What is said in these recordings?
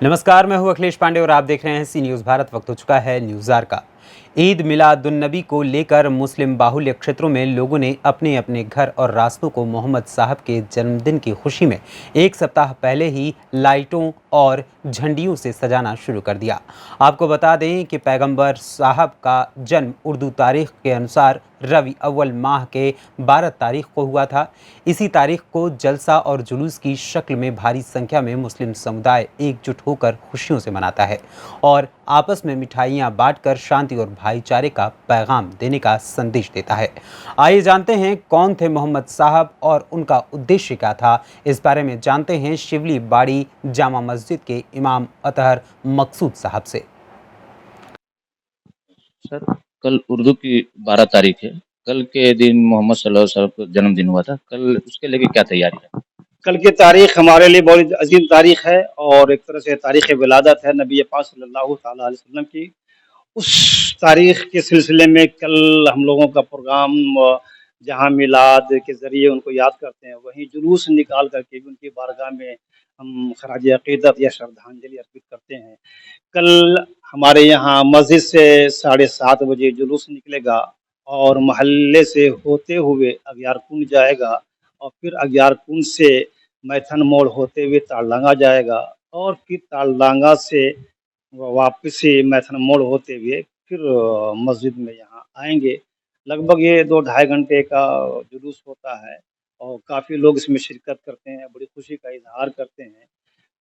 नमस्कार, मैं हूं अखिलेश पांडे और आप देख रहे हैं सी न्यूज़ भारत। वक्त हो चुका है न्यूज़ आवर का। ईद मिलादुन्नबी को लेकर मुस्लिम बाहुल्य क्षेत्रों में लोगों ने अपने अपने घर और रास्तों को मोहम्मद साहब के जन्मदिन की खुशी में एक सप्ताह पहले ही लाइटों और झंडियों से सजाना शुरू कर दिया। आपको बता दें कि पैगंबर साहब का जन्म उर्दू तारीख के अनुसार रबी अव्वल माह के 12 तारीख को हुआ था। इसी तारीख को जलसा और जुलूस की शक्ल में भारी संख्या में मुस्लिम समुदाय एकजुट होकर खुशियों से मनाता है और आपस में मिठाइयां बांटकर शांति और भाईचारे का पैगाम देने का संदेश देता है। आइए जानते हैं कौन थे मोहम्मद साहब और उनका उद्देश्य क्या था। इस बारे में जानते हैं शिवली बाड़ी जामा मस्जिद के इमाम अतहर मकसूद साहब से। सर, कल उर्दू की 12 तारीख है। कल के दिन मोहम्मद सल्लल्लाहु अलैहि वसल्लम का जन्मदिन हुआ था। कल उसके लेके क्या तैयारी है? कल की तारीख हमारे लिए बहुत अजीम तारीख है और एक तरह से तारीख विलादत है नबी पाक सल्लल्लाहु ताला अलैहि वसल्लम की। उस तारीख के सिलसिले में कल हम लोगों का प्रोग्राम जहाँ मिलाद के ज़रिए उनको याद करते हैं, वहीं जुलूस निकाल करके भी उनकी बारगाह में हम खराज अक़ीदत या श्रद्धांजलि अर्पित करते हैं। कल हमारे यहाँ मस्जिद से 7:30 बजे जुलूस निकलेगा और महल्ले से होते हुए अगियार कुंड जाएगा और फिर अगियार कुंड से मैथन मोड़ होते हुए तालडांगा जाएगा और फिर तालडांगा से वापसी मैथन मोड़ होते हुए फिर मस्जिद में यहाँ आएंगे। लगभग ये 2 ढाई घंटे का जुलूस होता है और काफ़ी लोग इसमें शिरकत करते हैं, बड़ी खुशी का इजहार करते हैं।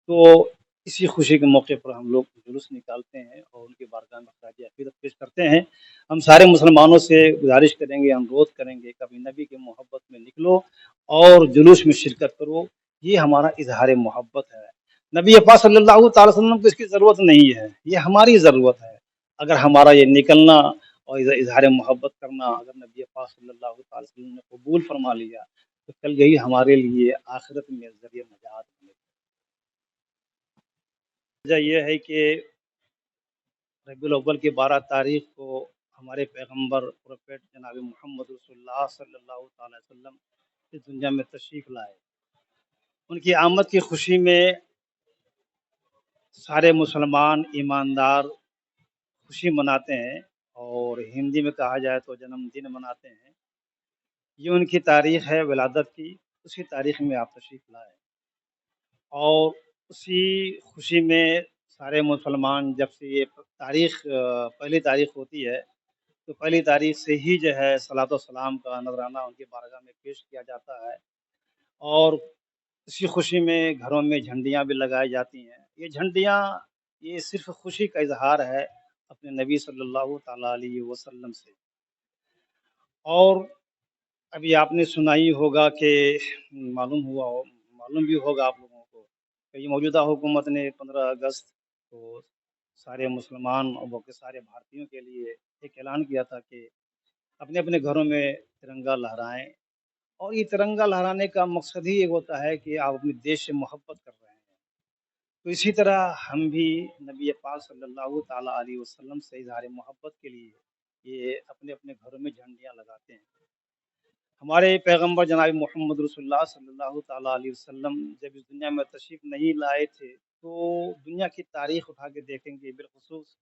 तो इसी खुशी के मौके पर हम लोग जुलूस निकालते हैं और उनकी बारगाह में खराज अक़ीदत पेश करते हैं। हम सारे मुसलमानों से गुजारिश करेंगे, अनुरोध करेंगे, कभी नबी की मोहब्बत में निकलो और जुलूस में शिरकत करो। ये हमारा इजहार मोहब्बत है। नबी पाक सल्लल्लाहु अलैहि वसल्लम को इसकी ज़रूरत नहीं है, ये हमारी ज़रूरत है। अगर हमारा ये निकलना और इजहार मोहब्बत करना अगर नबी पाक सल्लल्लाहु अलैहि वसल्लम ने कबूल फरमा लिया तो कल यही हमारे लिए आखिरत में ज़रिए नजात बनेगा। वजह यह है कि रबीउल अव्वल की 12 तारीख को हमारे पैगंबर प्रोफेट जनाब मोहम्मद रसूलुल्लाह सल्लल्लाहु अलैहि वसल्लम इस दुनिया में तशरीफ़ लाए। उनकी आमद की खुशी में सारे मुसलमान ईमानदार खुशी मनाते हैं और हिंदी में कहा जाए तो जन्मदिन मनाते हैं। ये उनकी तारीख़ है विलादत की, उसी तारीख़ में आप तशरीफ़ लाए और उसी खुशी में सारे मुसलमान जब से ये तारीख़ पहली तारीख़ होती है तो पहली तारीख़ से ही जो है सलातो व सलाम का नज़राना उनकी बारगाह में पेश किया जाता है और इसी खुशी में घरों में झंडियाँ भी लगाई जाती हैं। ये झंडियाँ ये सिर्फ़ खुशी का इज़हार है अपने नबी सल्लल्लाहु ताला अलैहि वसल्लम से। और अभी आपने सुना ही होगा कि मालूम भी होगा आप लोगों को कि मौजूदा हुकूमत ने 15 अगस्त को सारे मुसलमान और बल्कि सारे भारतीयों के लिए एक ऐलान किया था कि अपने अपने घरों में तिरंगा लहराएं और ये तिरंगा लहराने का मकसद ही ये होता है कि आप अपने देश से मोहब्बत कर रहे हैं। तो इसी तरह हम भी नबी पाक सल्लल्लाहु ताला अलैहि वसल्लम से इज़हार मोहब्बत के लिए ये अपने अपने घरों में झंडियाँ लगाते हैं। हमारे पैगंबर जनाब मोहम्मद रसूलुल्लाह सल्लल्लाहु ताला अलैहि वसल्लम जब इस दुनिया में तशरीफ़ नहीं लाए थे तो दुनिया की तारीख़ उठा के देखेंगे, बिलख़ुसूस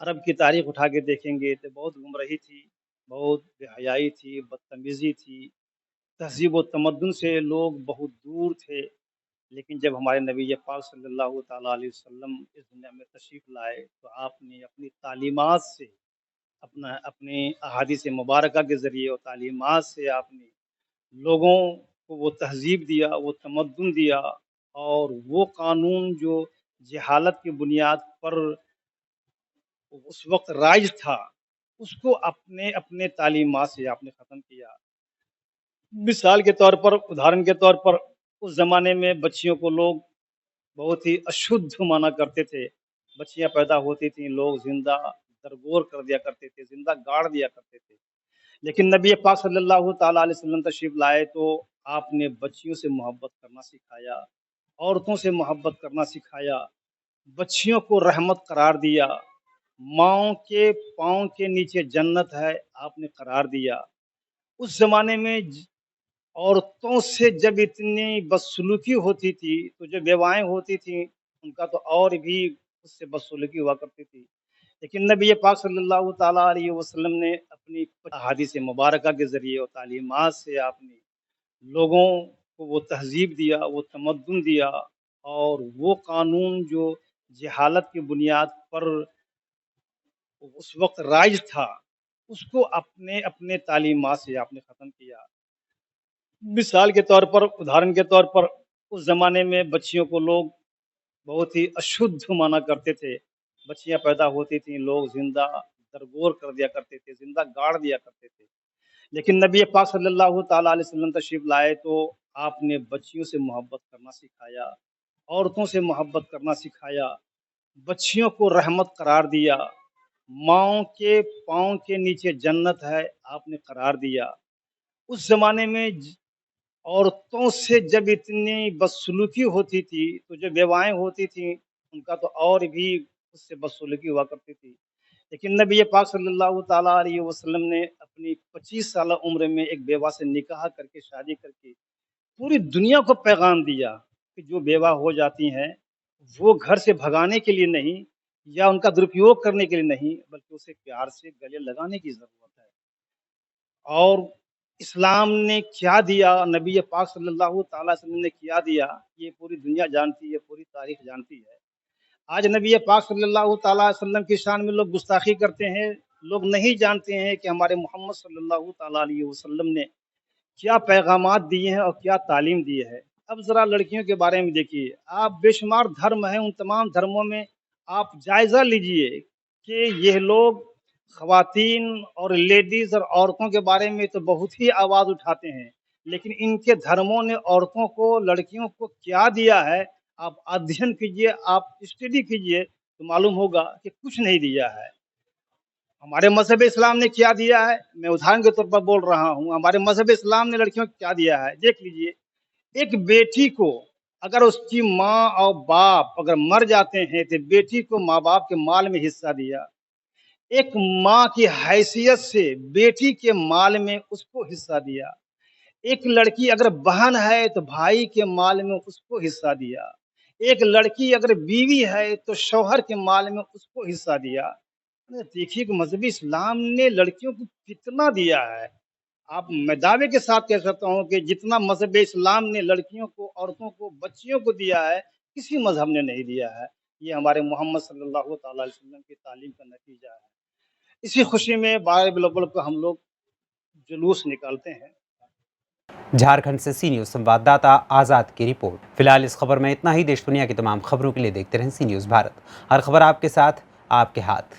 अरब की तारीख़ उठा के देखेंगे तो बहुत गुमराही थी, बहुत बेहयाई थी, बदतमीज़ी थी, तहज़ीब व तमद्दुन से लोग बहुत दूर थे। लेकिन जब हमारे नबी पाक सल्लल्लाहु ताला अलैहि वसल्लम इस दुनिया में तशरीफ़ लाए तो आपने अपनी तालीमात से अपनी अहादीस मुबारका के ज़रिए और तालीमात से आपने लोगों को वो तहज़ीब दिया, वो तमद्दुन दिया और वो कानून जो जहालत की बुनियाद पर उस वक़्त राइज था, उसको अपने अपने तालीमात से आपने ख़त्म किया। मिसाल के तौर पर, उदाहरण के तौर पर उस ज़माने में बच्चियों को लोग बहुत ही अशुद्ध माना करते थे। बच्चियाँ पैदा होती थीं, लोग ज़िंदा दरगोर कर दिया करते थे, ज़िंदा गाड़ दिया करते थे। लेकिन नबी पाक सल्लल्लाहु ताला अलैहि वसल्लम तशरीफ़ लाए तो आपने बच्चियों से मोहब्बत करना सिखाया, औरतों से मोहब्बत करना सिखाया, बच्चियों को रहमत करार दिया, माँओं के पाँव के नीचे जन्नत है आपने करार दिया। उस ज़माने में औरतों से जब इतनी बदसलूकी होती थी, तो जो बेवाएँ होती थीं, उनका तो और भी उससे बदसलूकी हुआ करती थी। लेकिन नबी पाक सल्लल्लाहु ताला अलैहि वसल्लम ने अपनी अहादीस मुबारका के ज़रिए और तालीमात से आपने लोगों को वो तहज़ीब दिया, वो तमद्दुन दिया और वो कानून जो जहालत की बुनियाद पर उस वक़्त राइज था, उसको अपने अपने तालीमात से आपने ख़त्म किया। मिसाल के तौर पर, उदाहरण के तौर पर उस ज़माने में बच्चियों को लोग बहुत ही अशुद्ध माना करते थे। बच्चियाँ पैदा होती थीं, लोग ज़िंदा दरगोर कर दिया करते थे, ज़िंदा गाड़ दिया करते थे। लेकिन नबी पाक सल्लल्लाहु ताला अलैहि वसल्लम तशरीफ़ लाए तो आपने बच्चियों से मोहब्बत करना सिखाया, औरतों से मोहब्बत करना सिखाया, बच्चियों को रहमत करार दिया, माँओं के पाँव के नीचे जन्नत है, आपने करार दिया। उस ज़माने में औरतों से जब इतनी बदसलूकी होती थी, तो जो बेवाएँ होती थीं, उनका तो और भी उससे बदसलूकी हुआ करती थी। लेकिन नबी पाक सल्लल्लाहु ताला अलैहि वसल्लम ने अपनी 25 साल उम्र में एक बेवा से निकाह करके, शादी करके पूरी दुनिया को पैगाम दिया कि जो बेवा हो जाती हैं, वो घर से भगाने के लिए नहीं या उनका दुरुपयोग करने के लिए नहीं, बल्कि उसे प्यार से गले लगाने की ज़रूरत है। और इस्लाम ने क्या दिया, नबी पाक सल्लल्लाहु ताला वसल्लम ने क्या दिया, ये पूरी दुनिया जानती है, पूरी तारीख़ जानती है। आज नबी पाक सल्लल्लाहु ताला वसल्लम की शान में लोग गुस्ताखी करते हैं, लोग नहीं जानते हैं कि हमारे मोहम्मद सल्लल्लाहु ताला अलैहि वसल्लम ने क्या पैगामात दिए हैं और क्या तालीम दी है। अब ज़रा लड़कियों के बारे में देखिए, आप बेशुमार धर्म हैं, उन तमाम धर्मों में आप जायज़ा लीजिए कि ये लोग ख़वातीन और लेडीज़ और औरतों के बारे में तो बहुत ही आवाज़ उठाते हैं, लेकिन इनके धर्मों ने औरतों को, लड़कियों को क्या दिया है, आप अध्ययन कीजिए, आप स्टडी कीजिए, तो मालूम होगा कि कुछ नहीं दिया है। हमारे मज़हब इस्लाम ने क्या दिया है, मैं उदाहरण के तौर पर बोल रहा हूँ, हमारे मज़हब इस्लाम ने लड़कियों को क्या दिया है, देख लीजिए। एक बेटी को अगर उसकी माँ और बाप अगर मर जाते हैं, तो बेटी को माँ-बाप के माल में हिस्सा दिया। एक माँ की हैसियत से बेटी के माल में उसको हिस्सा दिया। एक लड़की अगर बहन है तो भाई के माल में उसको हिस्सा दिया। एक लड़की अगर बीवी है तो शौहर के माल में उसको हिस्सा दिया। अरे देखिए कि मज़हब इस्लाम ने लड़कियों को कितना दिया है। आप मैं दावे के साथ कह सकता हूँ कि जितना मज़हब इस्लाम ने लड़कियों को, औरतों को, बच्चियों को दिया है, किसी मज़हब ने नहीं दिया है। ये हमारे मोहम्मद सल्लल्लाहु ताला अलैहि वसल्लम की तालीम का नतीजा है। इसी खुशी में 12 बिल-अव्वल को हम लोग जुलूस निकालते हैं। झारखंड से सी न्यूज़ संवाददाता आज़ाद की रिपोर्ट। फिलहाल इस खबर में इतना ही। देश दुनिया की तमाम खबरों के लिए देखते रहें सी न्यूज़ भारत। हर खबर आपके साथ, आपके हाथ।